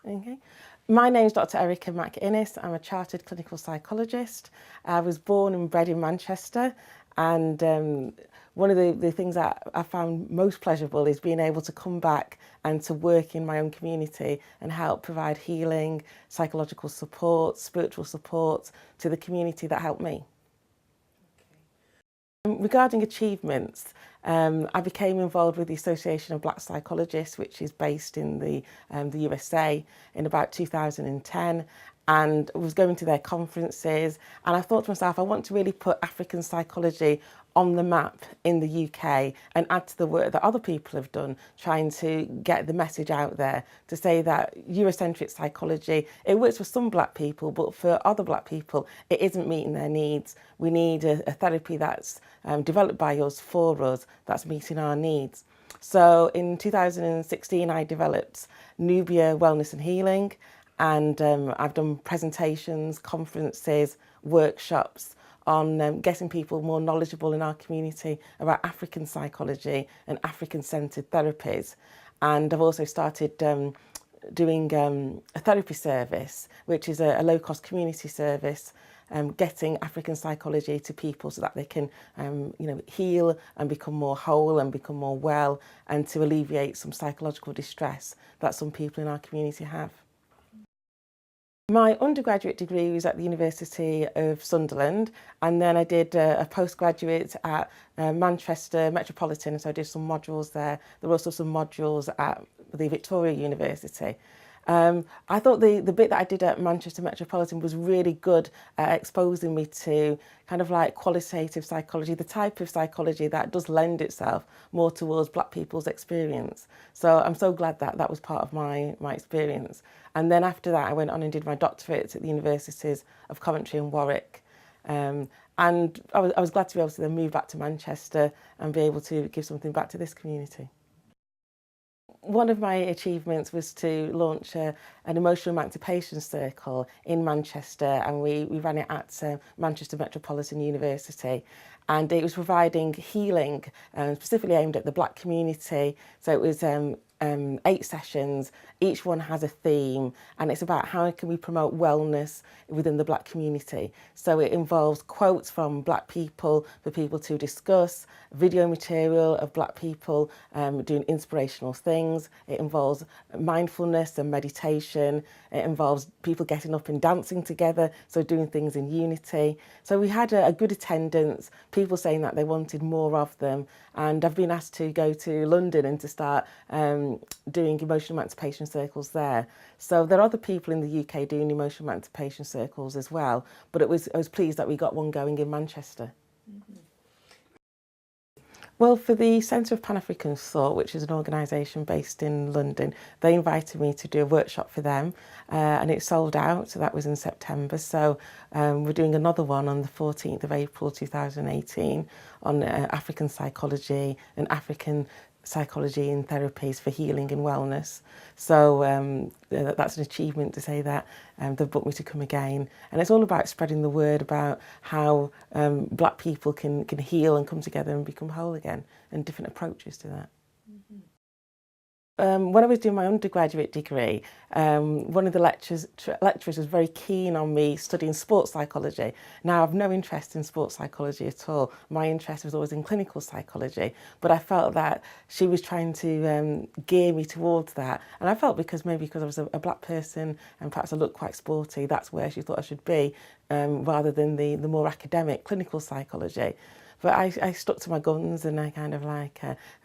Okay. My name is Dr. Mapule McInnis. I'm a chartered clinical psychologist. I was born and bred in Manchester, and one of the things that I found most pleasurable is being able to come back and to work in my own community and help provide healing, psychological support, spiritual support to the community that helped me. Regarding achievements, I became involved with the Association of Black Psychologists, which is based in the USA, in about 2010, and was going to their conferences. And I thought to myself, I want to really put African psychology on the map in the UK and add to the work that other people have done, trying to get the message out there to say that Eurocentric psychology, it works for some black people, but for other black people, it isn't meeting their needs. We need a therapy that's developed by us, for us, that's meeting our needs. So in 2016, I developed Nubia Wellness and Healing, and I've done presentations, conferences, workshops on getting people more knowledgeable in our community about African psychology and African-centred therapies. And I've also started doing a therapy service, which is a low-cost community service, getting African psychology to people so that they can heal and become more whole and become more well, and to alleviate some psychological distress that some people in our community have. My undergraduate degree was at the University of Sunderland, and then I did a postgraduate at Manchester Metropolitan, so I did some modules there. There were also some modules at the Victoria University. I thought the bit that I did at Manchester Metropolitan was really good at exposing me to kind of like qualitative psychology, the type of psychology that does lend itself more towards black people's experience. So I'm so glad that that was part of my experience. And then after that, I went on and did my doctorate at the Universities of Coventry and Warwick. And I was glad to be able to then move back to Manchester and be able to give something back to this community. One of my achievements was to launch an emotional emancipation circle in Manchester, and we ran it at Manchester Metropolitan University, and it was providing healing specifically aimed at the black community. So it was 8 sessions, each one has a theme, and it's about how can we promote wellness within the black community. So it involves quotes from black people for people to discuss, video material of black people doing inspirational things. It involves mindfulness and meditation. It involves people getting up and dancing together, so doing things in unity. So we had a good attendance, people saying that they wanted more of them, and I've been asked to go to London and to start doing emotional emancipation circles there. So there are other people in the UK doing emotional emancipation circles as well, but I was pleased that we got one going in Manchester. Mm-hmm. Well, for the Centre of Pan-African Thought, which is an organisation based in London, they invited me to do a workshop for them, and it sold out, so that was in September. So we're doing another one on the 14th of April 2018 on African psychology and African psychology and therapies for healing and wellness. So that's an achievement to say that they've booked me to come again. And it's all about spreading the word about how black people can heal and come together and become whole again, and different approaches to that. Mm-hmm. When I was doing my undergraduate degree, one of the lecturers was very keen on me studying sports psychology. Now, I've no interest in sports psychology at all. My interest was always in clinical psychology, but I felt that she was trying to gear me towards that. And I felt because I was a black person and perhaps I looked quite sporty, that's where she thought I should be, rather than the more academic clinical psychology. But I stuck to my guns, and I kind of I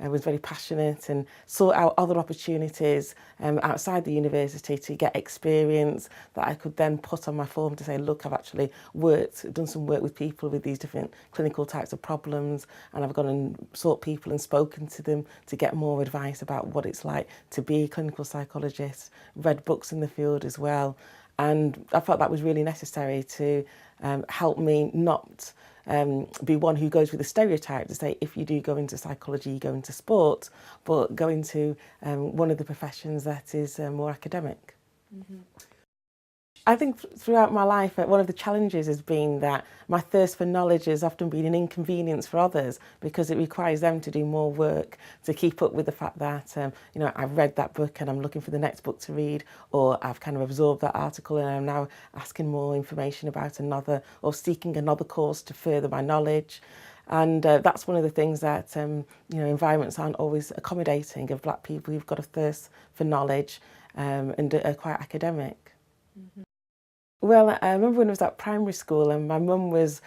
was very passionate and sought out other opportunities outside the university to get experience that I could then put on my form to say, look, I've actually done some work with people with these different clinical types of problems, and I've gone and sought people and spoken to them to get more advice about what it's like to be a clinical psychologist, read books in the field as well. And I felt that was really necessary to help me not be one who goes with a stereotype to say if you do go into psychology, you go into sport, but go into one of the professions that is more academic. Mm-hmm. I think throughout my life, one of the challenges has been that my thirst for knowledge has often been an inconvenience for others because it requires them to do more work to keep up with the fact that, you know, I've read that book and I'm looking for the next book to read, or I've kind of absorbed that article and I'm now asking more information about another, or seeking another course to further my knowledge. And that's one of the things that, you know, environments aren't always accommodating of black people who've got a thirst for knowledge and are quite academic. Mm-hmm. Well, I remember when I was at primary school and my mum was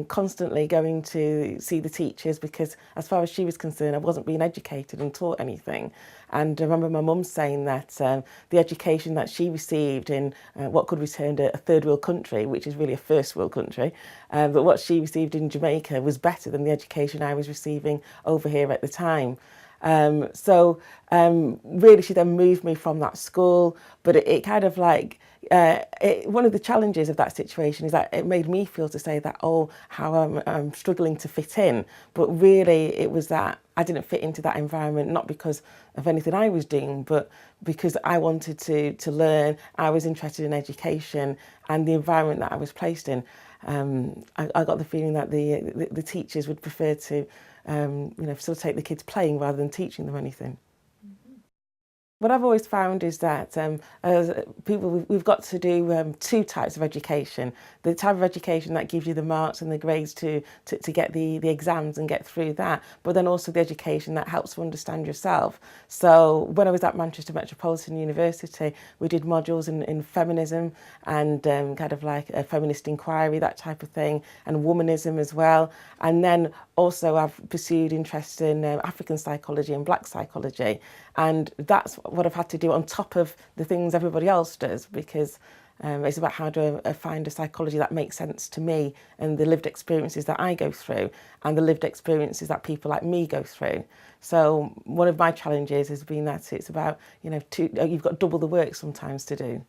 constantly going to see the teachers because as far as she was concerned, I wasn't being educated and taught anything. And I remember my mum saying that the education that she received in what could be termed a third world country, which is really a first world country, but what she received in Jamaica was better than the education I was receiving over here at the time. So really she then moved me from that school, but it kind of like, one of the challenges of that situation is that it made me feel to say that, oh, how I'm struggling to fit in. But really it was that I didn't fit into that environment, not because of anything I was doing, but because I wanted to learn, I was interested in education and the environment that I was placed in. I got the feeling that the teachers would prefer to you know, facilitate the kids playing rather than teaching them anything. What I've always found is that as people, we've got to do two types of education. The type of education that gives you the marks and the grades to get the exams and get through that, but then also the education that helps to understand yourself. So when I was at Manchester Metropolitan University, we did modules in feminism and kind of like a feminist inquiry, that type of thing, and womanism as well. And then also I've pursued interest in African psychology and black psychology. And that's what I've had to do on top of the things everybody else does, because it's about how do I find a psychology that makes sense to me and the lived experiences that I go through and the lived experiences that people like me go through. So one of my challenges has been that it's about, you know, you've got double the work sometimes to do.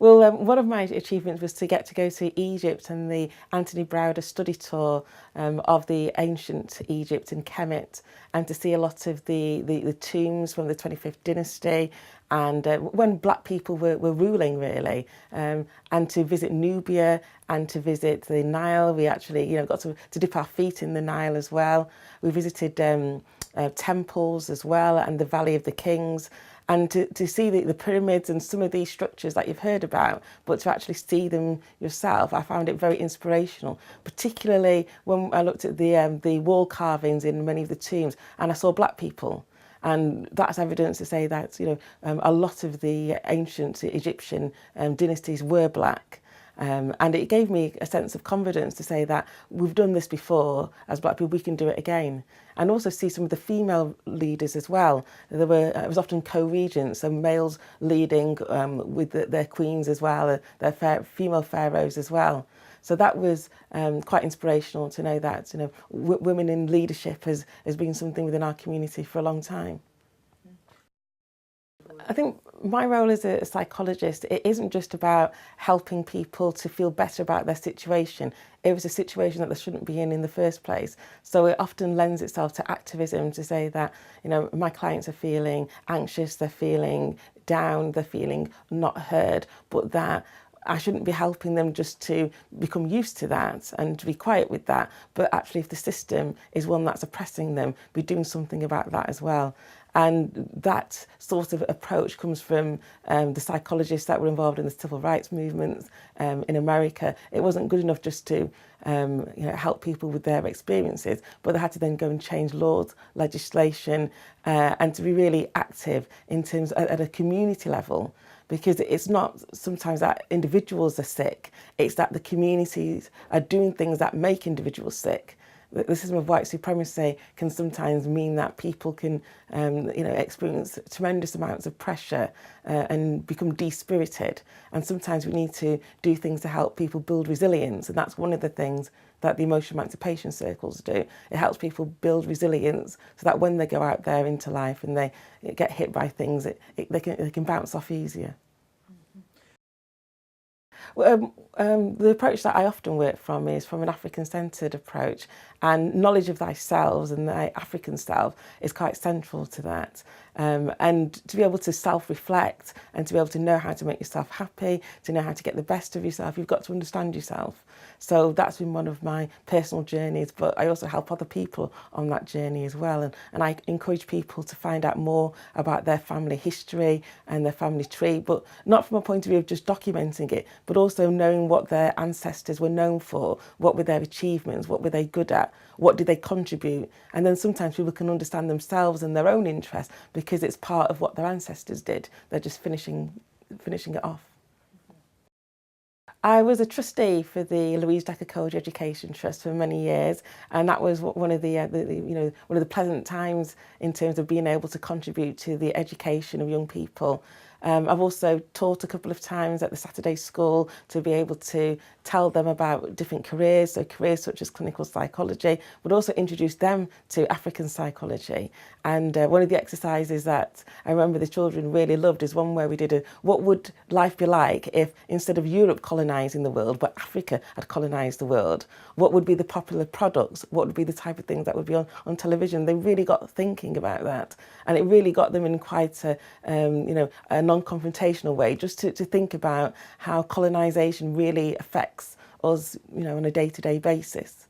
Well, one of my achievements was to get to go to Egypt and the Anthony Browder study tour of the ancient Egypt in Kemet, and to see a lot of the tombs from the 25th dynasty and when black people were ruling really, and to visit Nubia and to visit the Nile. We actually, you know, got to dip our feet in the Nile as well. We visited temples as well and the Valley of the Kings. And to see the pyramids and some of these structures that you've heard about, but to actually see them yourself, I found it very inspirational, particularly when I looked at the wall carvings in many of the tombs and I saw black people. And that's evidence to say that, you know, a lot of the ancient Egyptian dynasties were black. And it gave me a sense of confidence to say that we've done this before as black people, we can do it again. And also see some of the female leaders as well. There were, it was often co-regents, so males leading with their queens as well, their female pharaohs as well. So that was quite inspirational to know that, you know, women in leadership has been something within our community for a long time. I think my role as a psychologist, it isn't just about helping people to feel better about their situation. It was a situation that they shouldn't be in the first place. So it often lends itself to activism to say that, you know, my clients are feeling anxious, they're feeling down, they're feeling not heard, but that I shouldn't be helping them just to become used to that and to be quiet with that. But actually, if the system is one that's oppressing them, be doing something about that as well. And that sort of approach comes from the psychologists that were involved in the civil rights movement in America. It wasn't good enough just to you know, help people with their experiences, but they had to then go and change laws, legislation, and to be really active in terms at a community level. Because it's not sometimes that individuals are sick, it's that the communities are doing things that make individuals sick. The system of white supremacy can sometimes mean that people can you know, experience tremendous amounts of pressure and become de-spirited. And sometimes we need to do things to help people build resilience. And that's one of the things that the emotional emancipation circles do. It helps people build resilience so that when they go out there into life and they get hit by things, they can bounce off easier. The approach that I often work from is from an African-centred approach, and knowledge of thyself and the African self is quite central to that. And to be able to self-reflect and to be able to know how to make yourself happy, to know how to get the best of yourself, you've got to understand yourself. So that's been one of my personal journeys, but I also help other people on that journey as well. And I encourage people to find out more about their family history and their family tree, but not from a point of view of just documenting it, but also knowing what their ancestors were known for, what were their achievements, what were they good at, what did they contribute. And then sometimes people can understand themselves and their own interests because it's part of what their ancestors did. They're just finishing it off. I was a trustee for the Louise Da-Cocodia Education Trust for many years, and that was one of the one of the pleasant times in terms of being able to contribute to the education of young people. I've also taught a couple of times at the Saturday school to be able to tell them about different careers, so careers such as clinical psychology, but also introduce them to African psychology. And one of the exercises that I remember the children really loved is one where we did what would life be like if instead of Europe colonising the world, but Africa had colonised the world? What would be the popular products? What would be the type of things that would be on television? They really got thinking about that. And it really got them in quite a non-confrontational way, just to think about how colonisation really affects us, on a day-to-day basis.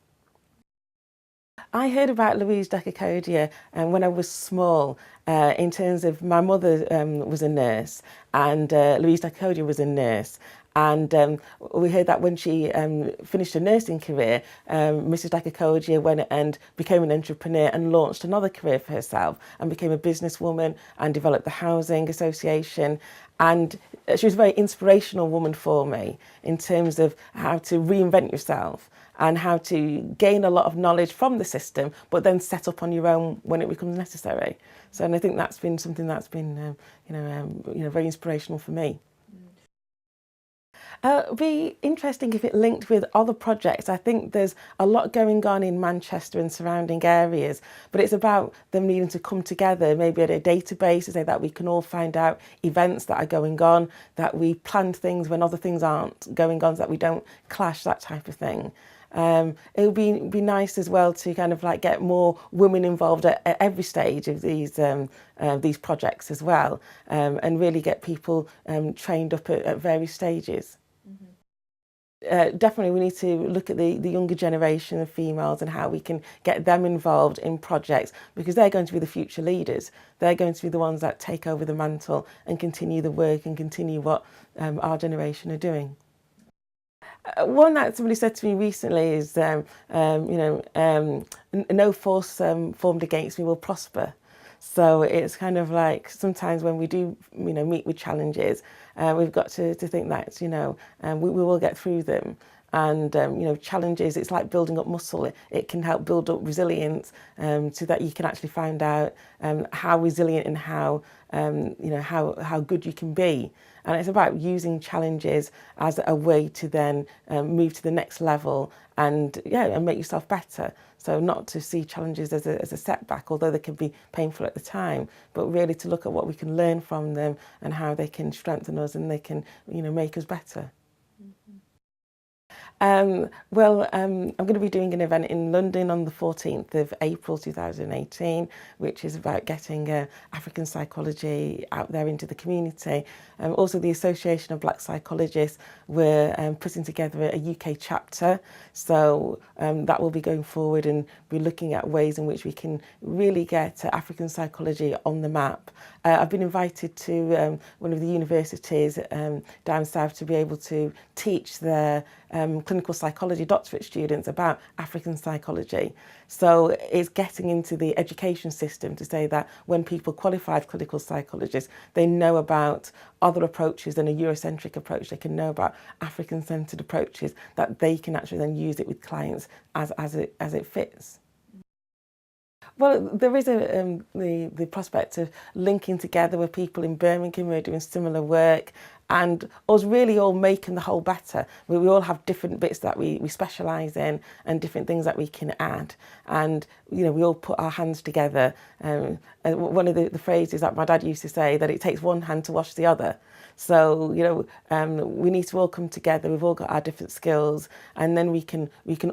I heard about Louise Da-Cocodia when I was small, in terms of my mother was a nurse, and Louise Da-Cocodia was a nurse. And we heard that when she finished her nursing career, Mrs. Da-Cocodia went and became an entrepreneur and launched another career for herself and became a businesswoman and developed the housing association. And she was a very inspirational woman for me in terms of how to reinvent yourself and how to gain a lot of knowledge from the system, but then set up on your own when it becomes necessary. So, and I think that's been something that's been, very inspirational for me. It'd be interesting if it linked with other projects. I think there's a lot going on in Manchester and surrounding areas, but it's about them needing to come together, maybe at a database, so that we can all find out events that are going on, that we plan things when other things aren't going on, so that we don't clash, that type of thing. It would be nice as well to kind of like get more women involved at every stage of these projects as well, and really get people trained up at various stages. Definitely we need to look at the younger generation of females and how we can get them involved in projects, because they're going to be the future leaders. They're going to be the ones that take over the mantle and continue the work and continue what our generation are doing. One that somebody said to me recently is, no force formed against me will prosper. So it's kind of like sometimes when we do, meet with challenges, we've got to think that, we will get through them. And, challenges, it's like building up muscle. It can help build up resilience, so that you can actually find out how resilient and how good you can be. And it's about using challenges as a way to then move to the next level and make yourself better. So not to see challenges as a setback, although they can be painful at the time, but really to look at what we can learn from them and how they can strengthen us and they can, make us better. I'm going to be doing an event in London on the 14th of April 2018, which is about getting African psychology out there into the community. Also, the Association of Black Psychologists, we're putting together a UK chapter, so that will be going forward, and we're looking at ways in which we can really get African psychology on the map. I've been invited to one of the universities down south to be able to teach their clinical psychology doctorate students about African psychology. So it's getting into the education system to say that when people qualify as clinical psychologists, they know about other approaches than a Eurocentric approach. They can know about African-centred approaches, that they can actually then use it with clients as it fits. Well, there is the prospect of linking together with people in Birmingham who are doing similar work, and us really all making the whole better. We all have different bits that we specialise in and different things that we can add. And, we all put our hands together. One of the phrases that my dad used to say, that it takes one hand to wash the other. So, we need to all come together. We've all got our different skills, and then we can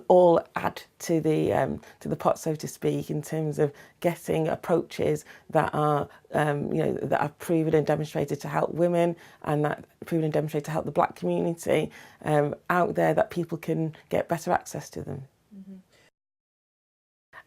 all add to the pot, so to speak, in terms of getting approaches that are that are proven and demonstrated to help women, and that proven and demonstrated to help the Black community out there, that people can get better access to them. Mm-hmm.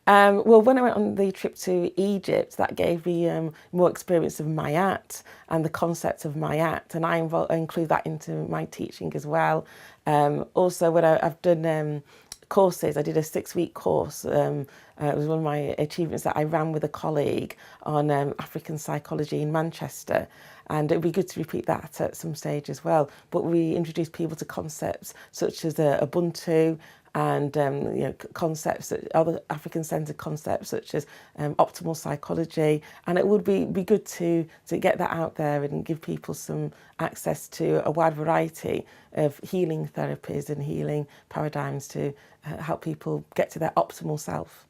Well, when I went on the trip to Egypt, that gave me more experience of Mayat and the concept of Mayat, and I include that into my teaching as well. Also, when I've done courses, I did a 6-week course. It was one of my achievements that I ran with a colleague on African psychology in Manchester. And it would be good to repeat that at some stage as well. But we introduced people to concepts such as Ubuntu, and concepts, other African-centered concepts such as optimal psychology, and it would be good to get that out there and give people some access to a wide variety of healing therapies and healing paradigms to help people get to their optimal self.